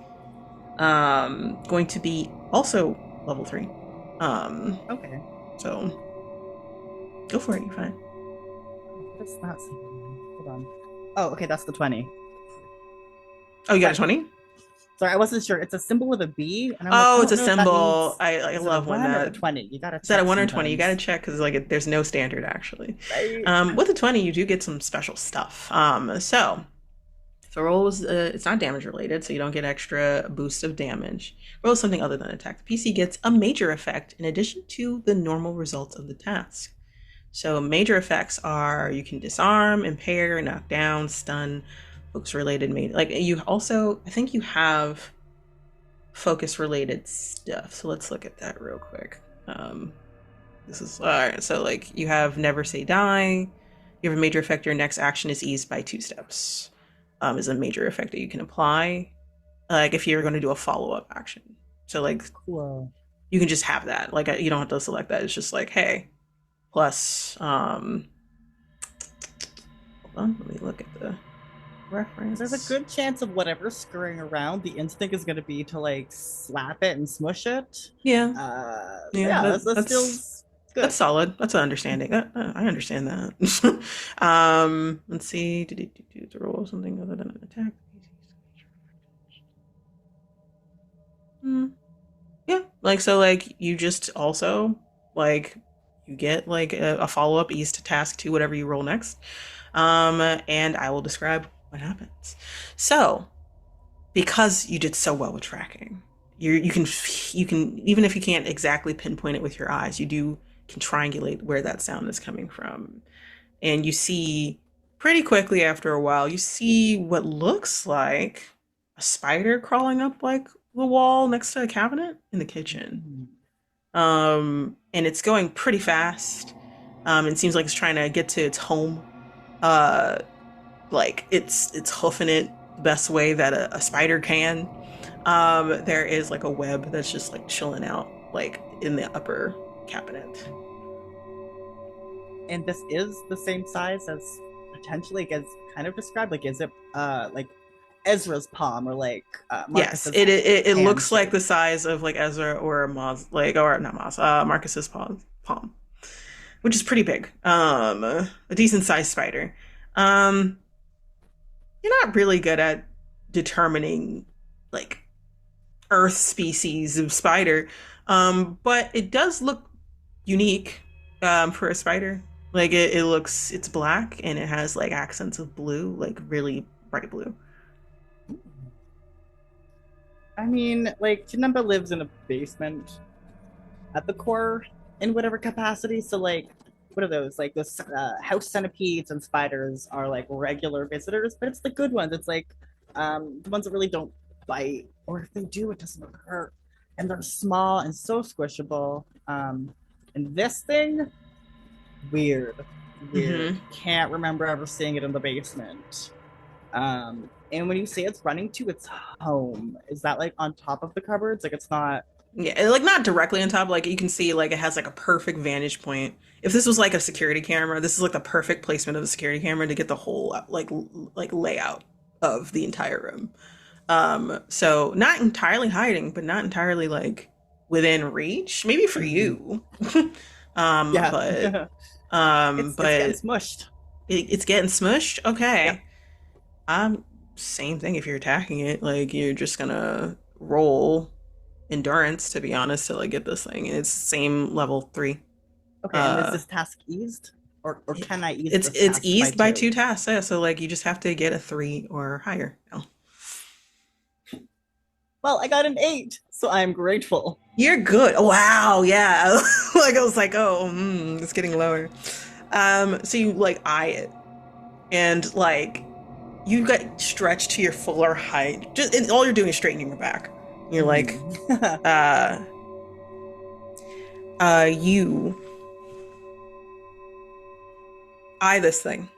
going to be also level 3. Okay. So go for it. You're fine. That's not. Hold on. Oh, okay. That's the 20. Oh, you got a 20? Sorry, I wasn't sure. It's a symbol with a B, and I'm like, I Oh, it's a don't know if that symbol. means I is it a love when 1 or a that 20. You gotta is that a check 1 or 20. You got to sometimes. check because like there's no standard actually. Right? With a 20, you do get some special stuff. So the roll is it's not damage related, so you don't get extra boost of damage. Roll is something other than attack. The PC gets a major effect in addition to the normal results of the task. So major effects are you can disarm, impair, knock down, stun, focus related. Like you also, I think you have focus related stuff. So let's look at that real quick. This is all right. So like you have never say die. You have a major effect. Your next action is eased by 2 steps. Is a major effect that you can apply. Like if you're going to do a follow up action. So like Cool. you can just have that. Like you don't have to select that. It's just like hey, plus. Hold on. Let me look at the reference. There's a good chance of whatever's scurrying around, the instinct is gonna be to like slap it and smush it. Yeah. Yeah, that feels good. That's solid. That's an understanding. I understand that. Let's see. To roll something other than an attack. Yeah, like so, like you just also like you get like a follow up ease to task 2, whatever you roll next. And I will describe what happens. So, because you did so well with tracking, you can even if you can't exactly pinpoint it with your eyes, you can triangulate where that sound is coming from, and you see pretty quickly after a while you see what looks like a spider crawling up like the wall next to a cabinet in the kitchen. And it's going pretty fast. It seems like it's trying to get to its home. Like it's hoofing it the best way that a spider can. There is like a web that's just like chilling out like in the upper cabinet. And this is the same size as potentially as kind of described. Like, is it like Ezra's palm or like Yes, Marcus's it hand looks like shape? the size of like Ezra or Maz, like or not Maz, Marcus's palm, which is pretty big. A decent sized spider. You're not really good at determining like Earth species of spider, but it does look unique for a spider. Like it's black and it has like accents of blue, like really bright blue. I mean, like Janemba lives in a basement at the core in whatever capacity. So like, what are those? Like those house centipedes and spiders are like regular visitors, but it's the good ones. It's like the ones that really don't bite, or if they do, it doesn't hurt, and they're small and so squishable. And this thing, weird. Can't remember ever seeing it in the basement. And when you say it's running to its home, is that like on top of the cupboards? Like it's not. Yeah, like not directly on top. Like you can see, like it has like a perfect vantage point. If this was like a security camera, this is like the perfect placement of the security camera to get the whole like layout of the entire room. So not entirely hiding, but not entirely like within reach. Maybe for you. Yeah. But It's but getting smushed. it's getting smushed. Okay. Yeah. Same thing if you're attacking it. Like you're just gonna roll endurance to be honest to like get this thing. It's same level 3. Okay, and is this task eased? Or can I ease It's this task eased by 2 2? tasks, yeah, so like you just have to get a 3 or higher now. Well, I got an 8, so I'm grateful. You're good. Wow, yeah. Like I was like, oh, it's getting lower. So you like eye it and like you get stretched to your fuller height. Just and all you're doing is straightening your back. You're like, you eye this thing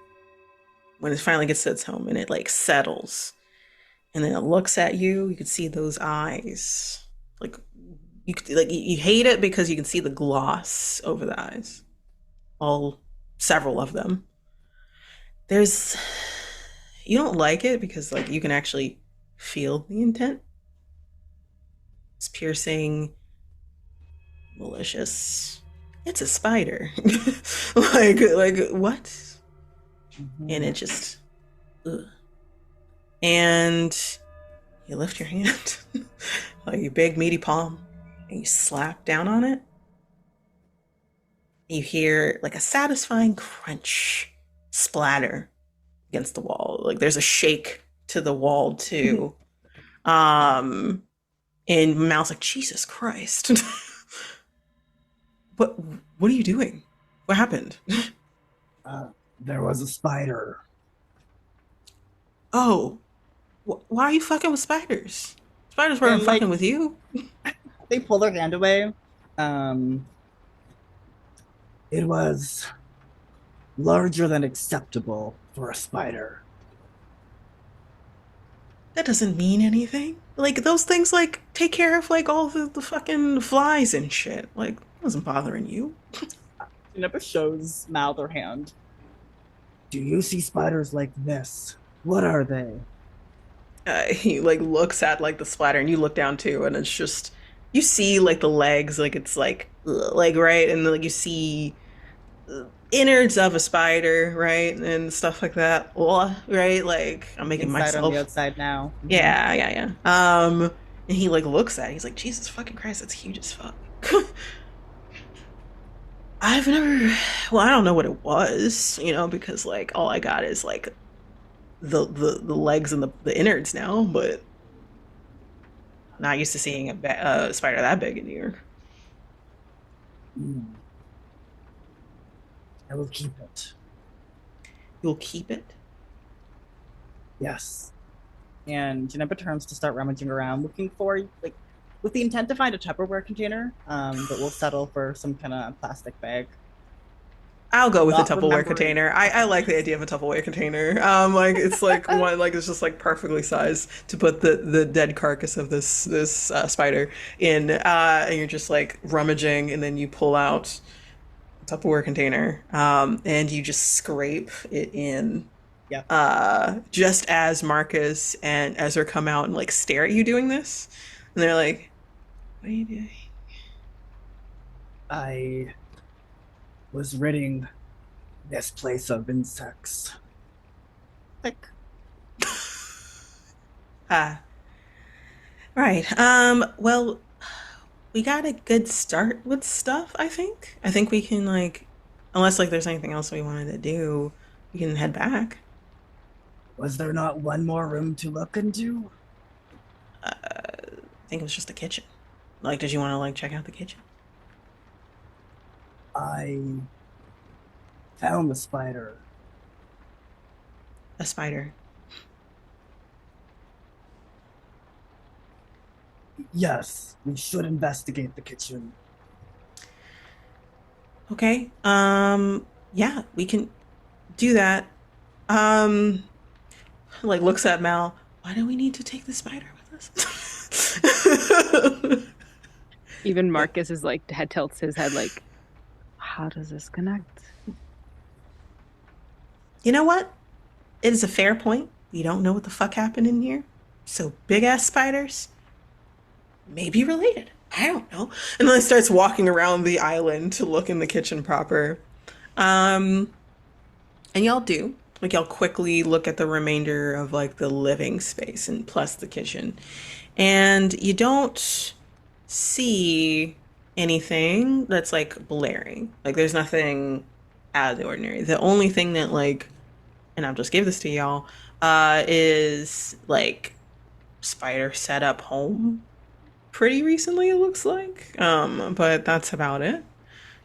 when it finally gets to its home, and it like settles, and then it looks at you. You can see those eyes, like you hate it because you can see the gloss over the eyes, several of them. You don't like it because like you can actually feel the intent. It's piercing, malicious. It's a spider. like what? Mm-hmm. And it just ugh. And you lift your hand, like your big meaty palm, and you slap down on it. You hear like a satisfying crunch, splatter against the wall. Like there's a shake to the wall too. And Mal's like, Jesus Christ. What are you doing? What happened? There was a spider. Oh, why are you fucking with spiders? Spiders weren't fucking with you. They pull their hand away. It was larger than acceptable for a spider. That doesn't mean anything. Like those things like take care of like all the fucking flies and shit. Like it wasn't bothering you. Never shows Mal their hand. Do you see spiders like this? What are they? He like looks at like the splatter, and you look down too, and it's just you see like the legs, like it's like right, and then, like you see innards of a spider, right, and stuff like that. Right, like I'm making Inside myself on the outside now. Yeah. And he like looks at it. He's like, Jesus fucking Christ, that's huge as fuck. I don't know what it was, because like all I got is like the legs and the innards now, but not used to seeing a spider that big in New York. I will keep it. You'll keep it? Yes. And Janeba turns to start rummaging around, looking for like with the intent to find a Tupperware container, but we'll settle for some kind of plastic bag. I'll go with a Tupperware container. I like the idea of a Tupperware container. Like it's like one, like it's just like perfectly sized to put the dead carcass of this spider in, and you're just like rummaging, and then you pull out a Tupperware container, and you just scrape it in. Yeah. Just as Marcus and Ezra come out and like stare at you doing this, and they're like, "What are you doing?" I was ridding this place of insects. Like, right. Well, we got a good start with stuff, I think. I think we can like, unless like there's anything else we wanted to do, we can head back. Was there not one more room to look into? I think it was just the kitchen. Like, did you want to like check out the kitchen? I found the spider. A spider. Yes, we should investigate the kitchen. Okay. Yeah, we can do that. Like looks at Mal. Why do we need to take the spider with us? Even Marcus is like head tilts his head like, how does this connect? You know what? It is a fair point. We don't know what the fuck happened in here. So big ass spiders may be related. I don't know. And then he starts walking around the island to look in the kitchen proper. And y'all do. Like y'all quickly look at the remainder of like the living space and plus the kitchen. And you don't see anything that's like blaring. Like there's nothing out of the ordinary. The only thing that like, and I'll just give this to y'all, is like spider set up home pretty recently, it looks like. But that's about it.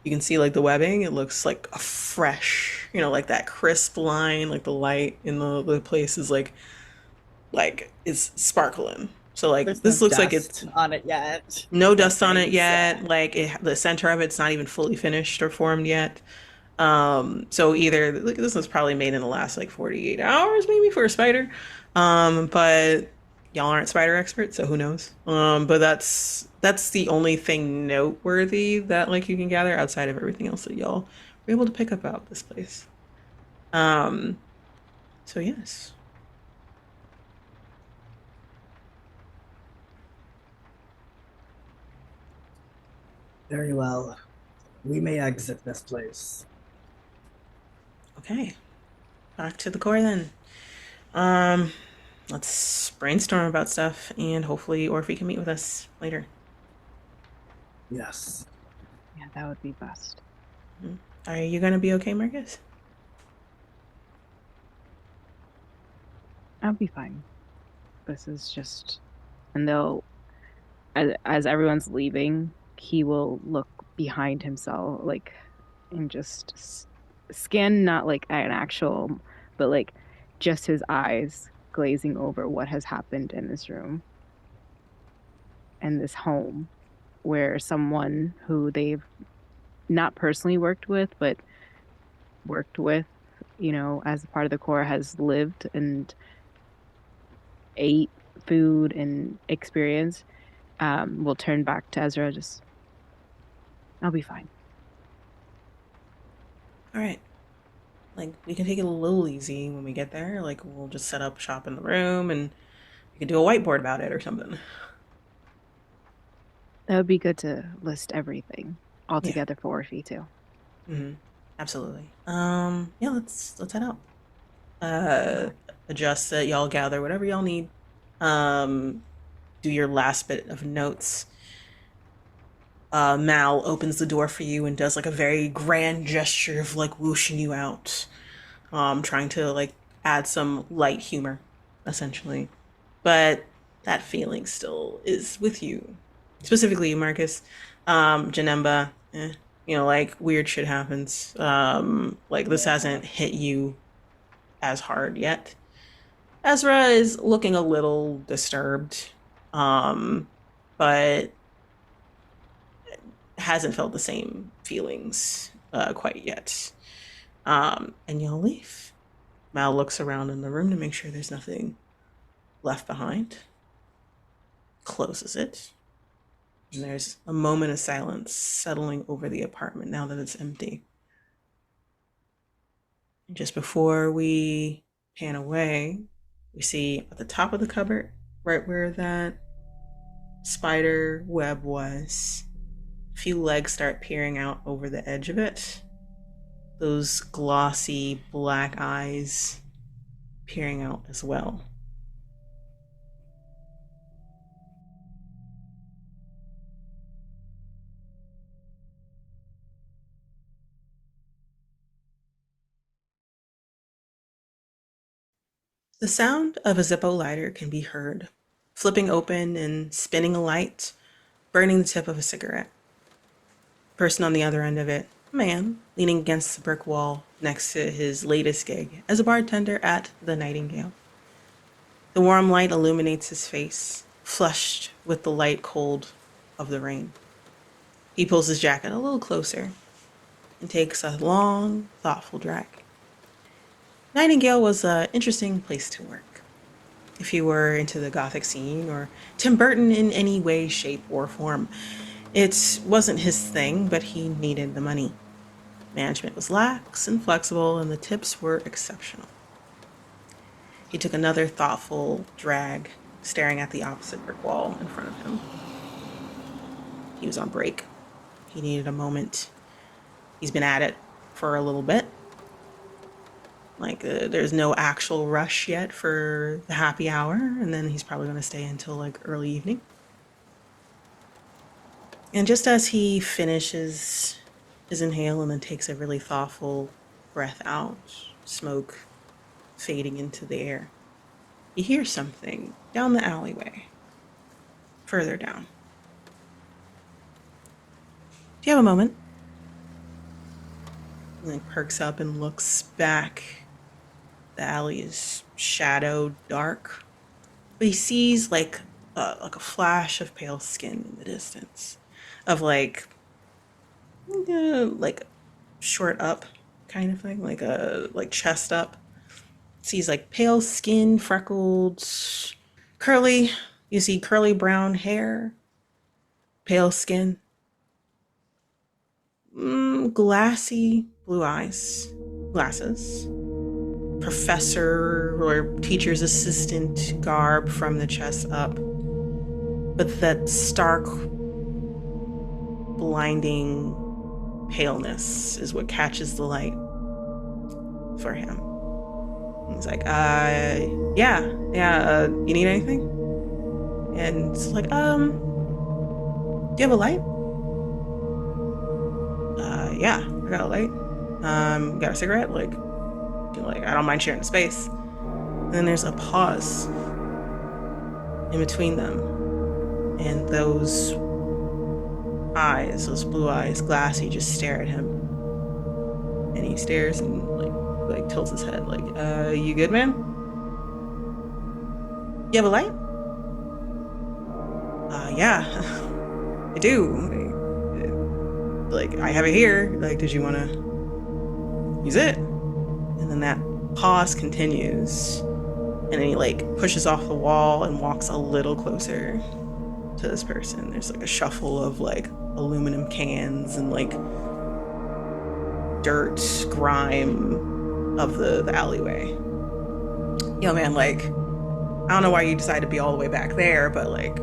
You can see like the webbing, it looks like fresh, like that crisp line, like the light in the place is like is sparkling. So like There's no this looks like it's dust on it yet. no Like dust on it things, yet. yeah. Like the center of it's not even fully finished or formed yet. So either like this was probably made in the last like 48 hours maybe for a spider. But y'all aren't spider experts, so who knows? But that's the only thing noteworthy that like you can gather outside of everything else that y'all were able to pick up about this place. Um, so yes. Very well. We may exit this place. Okay. Back to the core then. Um, let's brainstorm about stuff and hopefully Orphe can meet with us later. Yes. Yeah, that would be best. Are you gonna be okay, Marcus? I'll be fine. This is just, and they'll, as everyone's leaving, he will look behind himself, like, and just scan, not like an actual, but like just his eyes glazing over what has happened in this room and this home where someone who they've not personally worked with, but worked with, as a part of the Corps has lived and ate food and experience, will turn back to Ezra. Just, I'll be fine. All right. Like we can take it a little easy when we get there. Like we'll just set up shop in the room and we can do a whiteboard about it or something. That would be good to list everything all Yeah. together for Orphe too. Mm-hmm. Absolutely. Yeah, let's head out. Adjust that y'all gather whatever y'all need. Do your last bit of notes. Mal opens the door for you and does like a very grand gesture of like whooshing you out. Trying to like add some light humor, essentially. But that feeling still is with you. Specifically, Marcus. Janemba, like weird shit happens. Like this hasn't hit you as hard yet. Ezra is looking a little disturbed, but hasn't felt the same feelings quite yet. And you'll leave. Mal looks around in the room to make sure there's nothing left behind, closes it, and there's a moment of silence settling over the apartment now that it's empty. And just before we pan away, we see at the top of the cupboard, right where that spider web was, a few legs start peering out over the edge of it. Those glossy black eyes peering out as well. The sound of a Zippo lighter can be heard, flipping open and spinning a light, burning the tip of a cigarette. The person on the other end of it, a man, leaning against the brick wall next to his latest gig as a bartender at the Nightingale. The warm light illuminates his face, flushed with the light cold of the rain. He pulls his jacket a little closer and takes a long, thoughtful drag. Nightingale was an interesting place to work. If you were into the Gothic scene or Tim Burton in any way, shape, or form, it wasn't his thing, but he needed the money. Management was lax and flexible, and the tips were exceptional. He took another thoughtful drag, staring at the opposite brick wall in front of him. He was on break. He needed a moment. He's been at it for a little bit. Like, there's no actual rush yet for the happy hour, and then he's probably going to stay until like early evening. And just as he finishes his inhale and then takes a really thoughtful breath out, smoke fading into the air, you hear something down the alleyway, further down. Do you have a moment? He like perks up and looks back. The alley is shadow dark, but he sees like a flash of pale skin in the distance, of like short up kind of thing, like chest up. Sees like pale skin, freckled, curly. You see curly brown hair, pale skin, glassy blue eyes, glasses, professor or teacher's assistant garb from the chest up, but that stark, blinding paleness is what catches the light for him. He's like, you need anything? And it's like, do you have a light? Yeah, I got a light. Got a cigarette? Like, I don't mind sharing the space. And then there's a pause in between them. And those eyes, those blue eyes, glassy, just stare at him. And he stares and like tilts his head, like, you good, man? You have a light? Yeah, I do. Like, I have it here. Like, did you want to use it? And then that pause continues. And then he like pushes off the wall and walks a little closer to this person. There's like a shuffle of like aluminum cans and like dirt, grime of the alleyway. Yo, man, like, I don't know why you decided to be all the way back there, but like,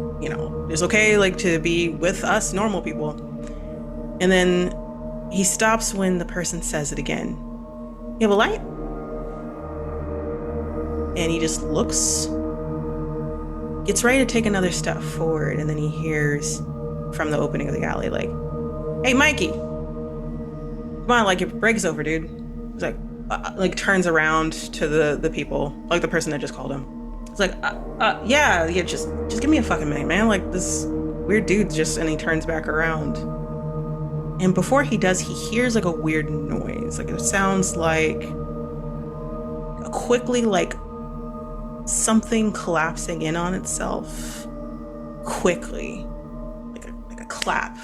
it's okay like to be with us normal people. And then he stops when the person says it again. You have a light? And he just looks, gets ready to take another step forward, and then he hears from the opening of the alley, like, hey, Mikey, come on, like, your break's over, dude. He's like turns around to the people, like the person that just called him. It's like, yeah, just give me a fucking minute, man. Like, this weird dude just, and he turns back around. And before he does, he hears like a weird noise. Like, it sounds like quickly, like something collapsing in on itself quickly, like a clap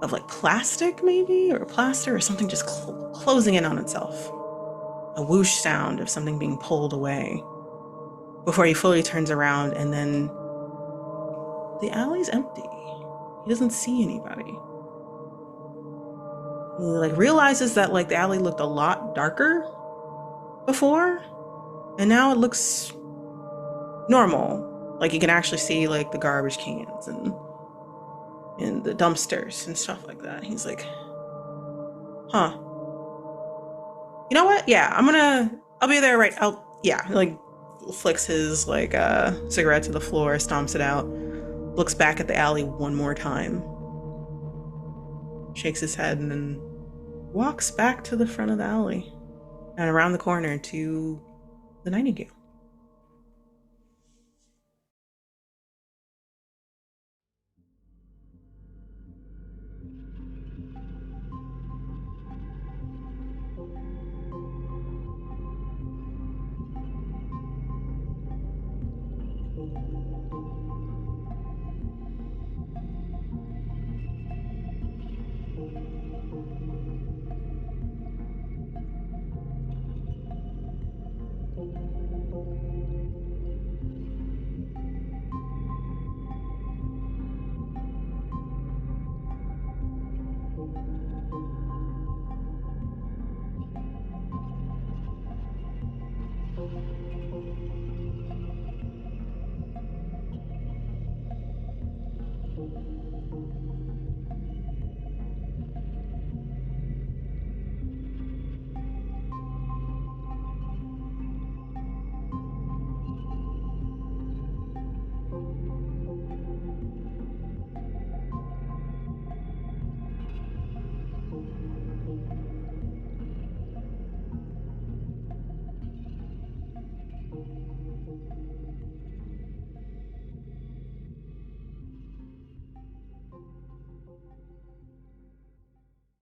of like plastic maybe, or plaster or something just closing in on itself. A whoosh sound of something being pulled away before he fully turns around, and then the alley's empty. He doesn't see anybody. He like realizes that like the alley looked a lot darker before, and now it looks normal. Like, you can actually see like the garbage cans and the dumpsters and stuff like that. He's like, huh. You know what? Yeah, I'll be there right. Like, flicks his like cigarette to the floor, stomps it out, looks back at the alley one more time, shakes his head, and then walks back to the front of the alley and around the corner to the Nightingale.